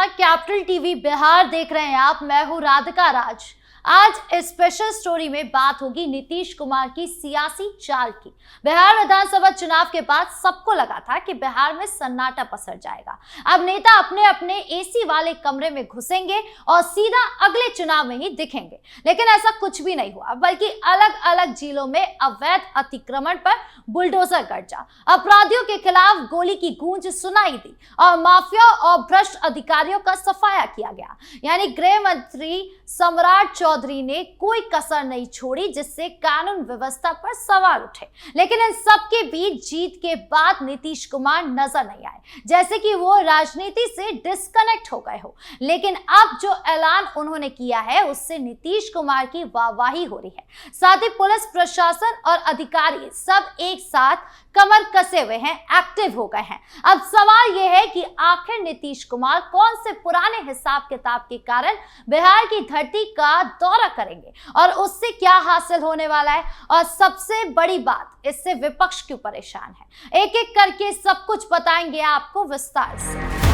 नमस्कार, capital TV Bihar देख रहे हैं आप। मैं हूं राधिका राज। आज इस स्पेशल स्टोरी में बात होगी नीतीश कुमार की सियासी चाल की। बिहार विधानसभा चुनाव के बाद सबको लगा था कि बिहार में सन्नाटा पसर जाएगा। अब नेता अपने अपने एसी वाले कमरे में घुसेंगे और सीधा अगले चुनाव में ही दिखेंगे, लेकिन ऐसा कुछ भी नहीं हुआ, बल्कि अलग अलग जिलों में अवैध अतिक्रमण पर बुलडोजर गर्जा, अपराधियों के खिलाफ गोली की गूंज सुनाई दी और माफिया और भ्रष्ट अधिकारियों का सफाया किया गया। यानी गृह मंत्री सम्राट चौधरी ने कोई कसर नहीं छोड़ी जिससे कानून व्यवस्था पर सवाल उठे। लेकिन इन सब के बीच जीत के बाद नीतीश कुमार नजर नहीं आए, जैसे कि वो राजनीति से डिस्कनेक्ट हो गए हो। लेकिन अब जो ऐलान उन्होंने किया है उससे नीतीश कुमार की वाहवाही हो रही है। साथ ही पुलिस प्रशासन और अधिकारी सब एक साथ कमर कसे हुए हैं, एक्टिव हो गए हैं। अब सवाल यह है कि आखिर नीतीश कुमार कौन से पुराने हिसाब किताब के कारण बिहार की धरती का दौरा करेंगे और उससे क्या हासिल होने वाला है, और सबसे बड़ी बात, इससे विपक्ष क्यों परेशान है। एक एक करके सब कुछ बताएंगे आपको विस्तार से।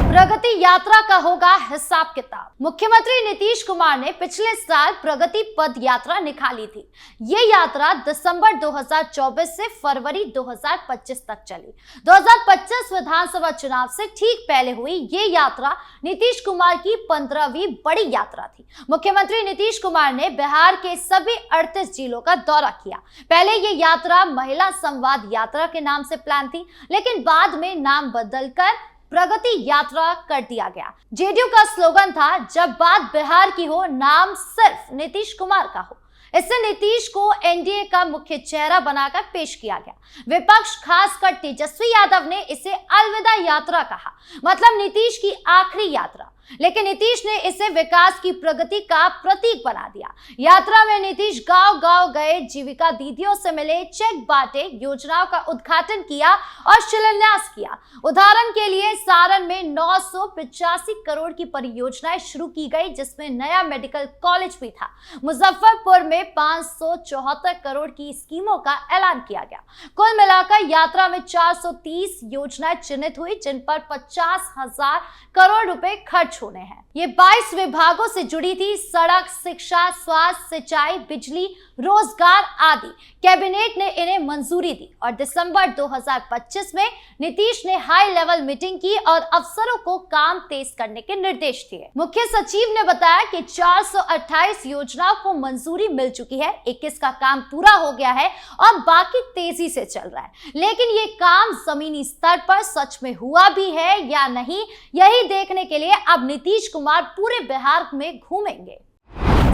प्रगति यात्रा का होगा हिसाब किताब। मुख्यमंत्री नीतीश कुमार ने पिछले साल प्रगति पद यात्रा निकाली थी। ये यात्रा दिसंबर 2024 से फरवरी 2025 तक चली। 2025 विधानसभा चुनाव से ठीक पहले हुई ये यात्रा नीतीश कुमार की 15वीं बड़ी यात्रा थी। मुख्यमंत्री नीतीश कुमार ने बिहार के सभी 38 जिलों का दौरा किया। पहले ये यात्रा महिला संवाद यात्रा के नाम से प्लान थी, लेकिन बाद में नाम बदलकर प्रगति यात्रा कर दिया गया। जेडीयू का स्लोगन था, जब बात बिहार की हो नाम सिर्फ नीतीश कुमार का हो। इससे नीतीश को एनडीए का मुख्य चेहरा बनाकर पेश किया गया। विपक्ष खासकर तेजस्वी यादव ने इसे अलविदा यात्रा कहा, मतलब नीतीश की आखिरी यात्रा। लेकिन नीतीश ने इसे विकास की प्रगति का प्रतीक बना दिया। यात्रा में नीतीश गांव-गांव गए, जीविका दीदियों से मिले, चेक बांटे, योजनाओं का उद्घाटन किया और शिलान्यास किया। उदाहरण के लिए सारण में 985 करोड़ की परियोजनाएं शुरू की गई, जिसमें नया मेडिकल कॉलेज भी था। मुजफ्फरपुर में 574 करोड़ की स्कीमों का ऐलान किया गया। कुल मिलाकर यात्रा में 430 योजनाएं चिन्हित हुई, जिन पर 50,000 करोड़ रुपए खर्च होने हैं। ये 22 विभागों से जुड़ी थी, सड़क, शिक्षा, स्वास्थ्य, सिंचाई, बिजली, रोजगार आदि। कैबिनेट ने इन्हें मंजूरी दी और दिसंबर 2025 में नीतीश ने हाई लेवल मीटिंग की और अफसरों को काम तेज करने के निर्देश दिए। मुख्य सचिव ने बताया कि 428 योजनाओं को मंजूरी मिल चुकी है, 21 का काम पूरा हो गया है और बाकी तेजी से चल रहा है। लेकिन ये काम जमीनी स्तर पर सच में हुआ भी है या नहीं, यही देखने के लिए अब नीतीश कुमार पूरे बिहार में घूमेंगे।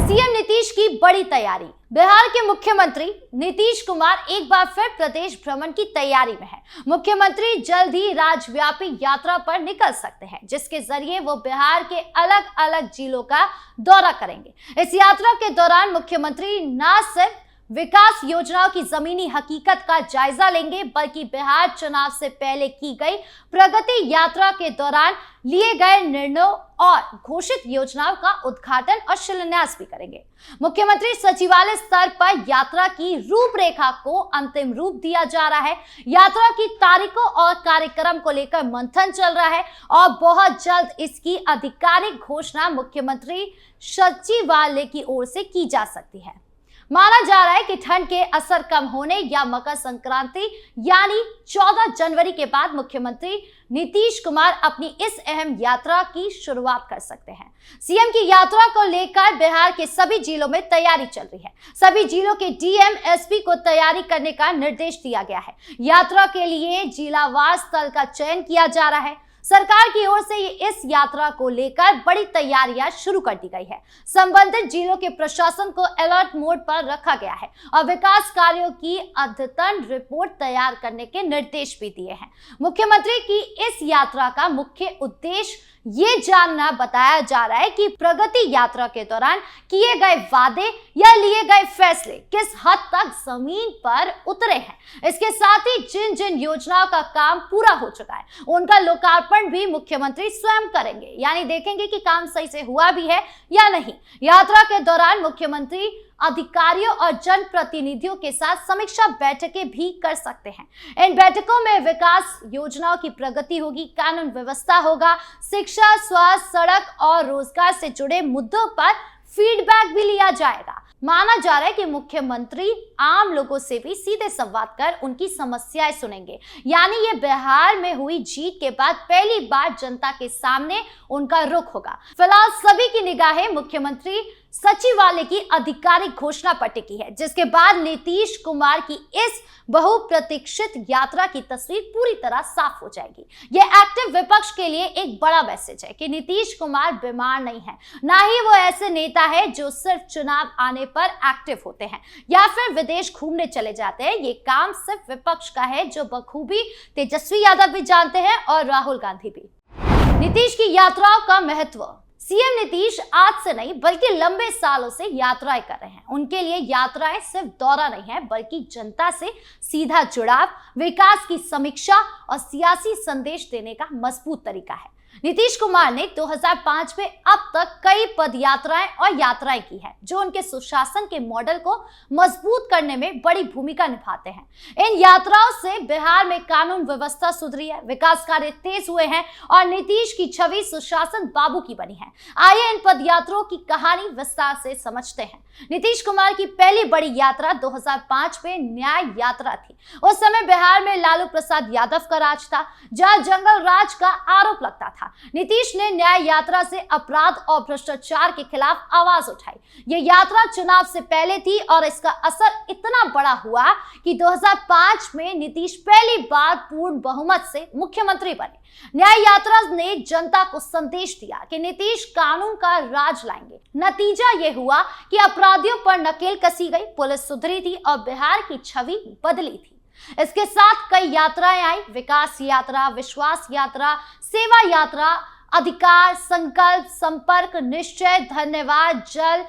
सीएम नीतीश की बड़ी तैयारी। बिहार के मुख्यमंत्री नीतीश कुमार एक बार फिर प्रदेश भ्रमण की तैयारी में है। मुख्यमंत्री जल्द ही राज्यव्यापी यात्रा पर निकल सकते हैं, जिसके जरिए वो बिहार के अलग अलग जिलों का दौरा करेंगे। इस यात्रा के दौरान मुख्यमंत्री न सिर्फ विकास योजनाओं की जमीनी हकीकत का जायजा लेंगे, बल्कि बिहार चुनाव से पहले की गई प्रगति यात्रा के दौरान लिए गए निर्णयों और घोषित योजनाओं का उद्घाटन और शिलान्यास भी करेंगे। मुख्यमंत्री सचिवालय स्तर पर यात्रा की रूपरेखा को अंतिम रूप दिया जा रहा है। यात्रा की तारीखों और कार्यक्रम को लेकर मंथन चल रहा है और बहुत जल्द इसकी आधिकारिक घोषणा मुख्यमंत्री सचिवालय की ओर से की जा सकती है। माना जा रहा है कि ठंड के असर कम होने या मकर संक्रांति यानी 14 जनवरी के बाद मुख्यमंत्री नीतीश कुमार अपनी इस अहम यात्रा की शुरुआत कर सकते हैं। सीएम की यात्रा को लेकर बिहार के सभी जिलों में तैयारी चल रही है। सभी जिलों के डीएम, एसपी को तैयारी करने का निर्देश दिया गया है। यात्रा के लिए जिलावार स्थल का चयन किया जा रहा है। सरकार की ओर से इस यात्रा को लेकर बड़ी तैयारियां शुरू कर दी गई है। संबंधित जिलों के प्रशासन को अलर्ट मोड पर रखा गया है और विकास कार्यों की अद्यतन रिपोर्ट तैयार करने के निर्देश भी दिए हैं। मुख्यमंत्री की इस यात्रा का मुख्य उद्देश्य ये जानना बताया जा रहा है कि प्रगति यात्रा के दौरान किए गए वादे या लिए गए फैसले किस हद तक जमीन पर उतरे हैं। इसके साथ ही जिन जिन योजनाओं का काम पूरा हो चुका है उनका लोकार्पण भी मुख्यमंत्री स्वयं करेंगे, यानी देखेंगे कि काम सही से हुआ भी है या नहीं। यात्रा के दौरान मुख्यमंत्री अधिकारियों और जनप्रतिनिधियों के साथ समीक्षा बैठकें भी कर सकते हैं। इन बैठकों में विकास योजनाओं की प्रगति होगी, कानून व्यवस्था होगा, शिक्षा, स्वास्थ्य, सड़क और रोजगार से जुड़े मुद्दों पर फीडबैक भी लिया जाएगा। माना जा रहा है कि मुख्यमंत्री आम लोगों से भी सीधे संवाद कर उनकी समस्याएं सुनेंगे। यानी ये बिहार में हुई जीत के बाद पहली बार जनता के सामने उनका रुख होगा। फिलहाल सभी की निगाहें मुख्यमंत्री सचिवालय की आधिकारिक घोषणा पर टिकी है, जिसके बाद नीतीश कुमार की इस बहुप्रतीक्षित यात्रा की तस्वीर पूरी तरह साफ हो जाएगी। ये एक्टिव विपक्ष के लिए एक बड़ा मैसेज है कि नीतीश कुमार बीमार नहीं है, ना ही वो ऐसे नेता है जो सिर्फ चुनाव आने पर एक्टिव होते हैं या फिर विदेश घूमने चले जाते हैं। ये काम सिर्फ विपक्ष का है, जो बखूबी तेजस्वी यादव भी जानते हैं और राहुल गांधी भी। नीतीश की यात्राओं का महत्व। सीएम नीतीश आज से नहीं बल्कि लंबे सालों से यात्राएं कर रहे हैं। उनके लिए यात्राएं सिर्फ दौरा नहीं है, बल्कि जनता से सीधा जुड़ाव, विकास की समीक्षा और सियासी संदेश देने का मजबूत तरीका है। नीतीश कुमार ने 2005 में अब तक कई पदयात्राएं और यात्राएं की हैं, जो उनके सुशासन के मॉडल को मजबूत करने में बड़ी भूमिका निभाते हैं। इन यात्राओं से बिहार में कानून व्यवस्था सुधरी है, विकास कार्य तेज हुए हैं और नीतीश की छवि सुशासन बाबू की बनी है। आइए इन पदयात्राओं की कहानी विस्तार से समझते हैं। नीतीश कुमार की पहली बड़ी यात्रा 2005 में न्याय यात्रा थी। उस समय बिहार में लालू प्रसाद यादव का राज था, जहां जंगल राज का आरोप लगता था। नीतीश ने न्याय यात्रा से अपराध और भ्रष्टाचार के खिलाफ आवाज उठाई। यह यात्रा चुनाव से पहले थी और इसका असर इतना बड़ा हुआ कि 2005 में नीतीश पहली बार पूर्ण बहुमत से मुख्यमंत्री बने। न्याय यात्रा ने जनता को संदेश दिया कि नीतीश कानून का राज लाएंगे। नतीजा यह हुआ कि अपराधियों पर नकेल कसी गई, पुलिस सुधरी थी और बिहार की छवि बदली थी। इसके साथ कई यात्राएं आई, विकास यात्रा, विश्वास यात्रा, सेवा यात्रा, अधिकार, संकल्प, संपर्क, निश्चय, धन्यवाद, जल,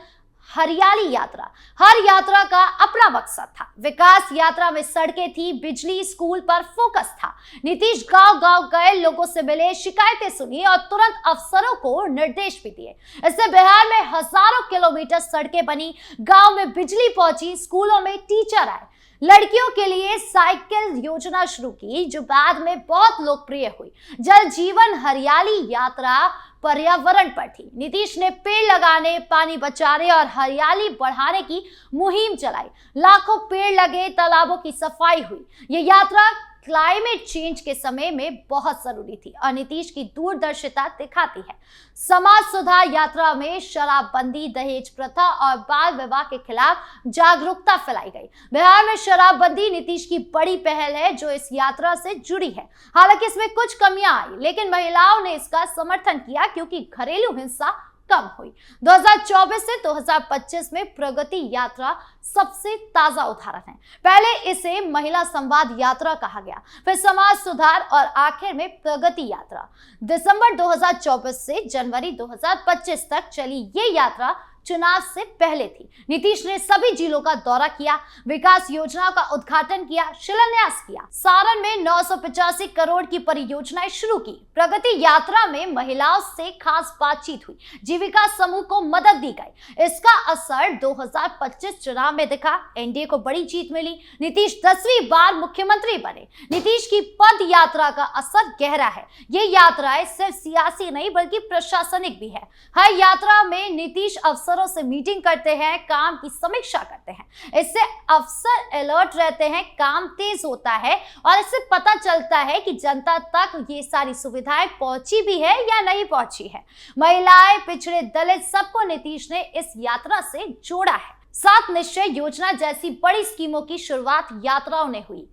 हरियाली यात्रा। हर यात्रा का अपना मकसद था। विकास यात्रा में सड़कें थी, बिजली, स्कूल पर फोकस था। नीतीश गांव-गांव गए, लोगों से मिले, शिकायतें सुनी और तुरंत अफसरों को निर्देश भी दिए। इससे बिहार में हजारों किलोमीटर सड़कें बनी, गांव में बिजली पहुंची, स्कूलों में टीचर आए, लड़कियों के लिए साइकिल योजना शुरू की, जो बाद में बहुत लोकप्रिय हुई। जल जीवन हरियाली यात्रा पर्यावरण पर थी। नीतीश ने पेड़ लगाने, पानी बचाने और हरियाली बढ़ाने की मुहिम चलाई। लाखों पेड़ लगे, तालाबों की सफाई हुई। ये यात्रा क्लाइमेट चेंज के समय में बहुत जरूरी थी और नीतीश की दूरदर्शिता दिखाती है। समाज सुधार यात्रा में शराबबंदी, दहेज प्रथा और बाल विवाह के खिलाफ जागरूकता फैलाई गई। बिहार में शराबबंदी नीतीश की बड़ी पहल है, जो इस यात्रा से जुड़ी है। हालांकि इसमें कुछ कमियां आई, लेकिन महिलाओं ने इसका समर्थन किया क्योंकि घरेलू हिंसा कम हुई। 2024 से 2025 में प्रगति यात्रा सबसे ताजा उदाहरण है। पहले इसे महिला संवाद यात्रा कहा गया, फिर समाज सुधार और आखिर में प्रगति यात्रा। दिसंबर 2024 से जनवरी 2025 तक चली ये यात्रा चुनाव से पहले थी। नीतीश ने सभी जिलों का दौरा किया, विकास योजनाओं का उद्घाटन किया, शिलान्यास किया। सारण में 985 करोड़ की परियोजनाएं शुरू की। प्रगति यात्रा में महिलाओं से खास बातचीत हुई, जीविका समूह को मदद दी गई। इसका असर 2025 चुनाव में दिखा। एनडीए को बड़ी जीत मिली। नीतीश 10वीं बार मुख्यमंत्री बने। नीतीश की पद यात्रा का असर गहरा है। ये यात्राएं सिर्फ सियासी नहीं बल्कि प्रशासनिक भी है। हर यात्रा में नीतीश अफसरों से मीटिंग करते हैं, काम की समीक्षा करते हैं। इससे अफसर अलर्ट रहते हैं, काम तेज होता है और इससे पता चलता है कि जनता तक ये सारी सुविधाएं पहुंची भी है या नहीं पहुंची है। महिलाएं, पिछड़े, दलित, सबको नीतीश ने इस यात्रा से जोड़ा है। 7 निश्चय योजना जैसी बड़ी स्कीमों की शुरुआत यात्राओं ने हुई।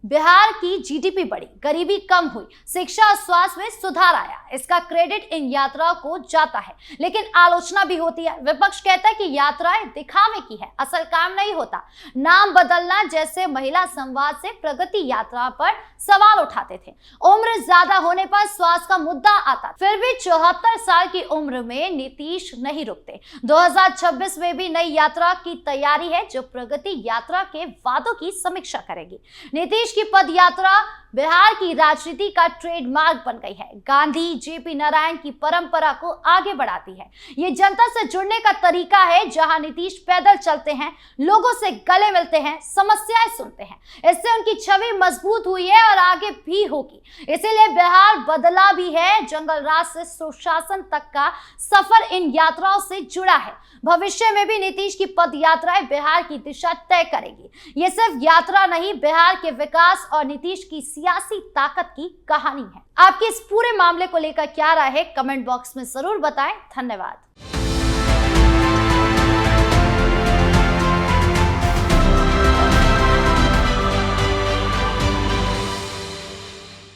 बिहार की जीडीपी बढ़ी, गरीबी कम हुई, शिक्षा और स्वास्थ्य में सुधार आया। इसका क्रेडिट इन यात्राओं को जाता है, लेकिन आलोचना भी होती है। विपक्ष कहता है कि यात्राएं दिखावे की है, असल काम नहीं होता। नाम बदलना जैसे महिला संवाद से प्रगति यात्रा पर सवाल उठाते थे। उम्र ज्यादा होने पर स्वास्थ्य का मुद्दा आता, फिर भी 74 साल की उम्र में नीतीश नहीं रुकते। 2026 में भी नई यात्रा की तैयारी है, जो प्रगति यात्रा के वादों की समीक्षा करेगी। नीतीश की पद यात्रा बिहार की राजनीति का ट्रेडमार्क बन गई है। गांधी, जेपी नारायण की परंपरा को आगे बढ़ाती है। ये जनता से जुड़ने का तरीका है, जहां नीतीश पैदल चलते हैं, लोगों से गले मिलते हैं, समस्याएं सुनते हैं। इससे उनकी छवि मजबूत हुई है और आगे भी होगी। इसीलिए बिहार बदला भी है। जंगल राज से सुशासन तक का सफर इन यात्राओं से जुड़ा है। भविष्य में भी नीतीश की पद यात्राएं बिहार की दिशा तय करेगी। ये सिर्फ यात्रा नहीं, बिहार के विकास और नीतीश की सियासी ताकत की कहानी है। आपकी इस पूरे मामले को लेकर क्या राय है, कमेंट बॉक्स में जरूर बताएं। धन्यवाद।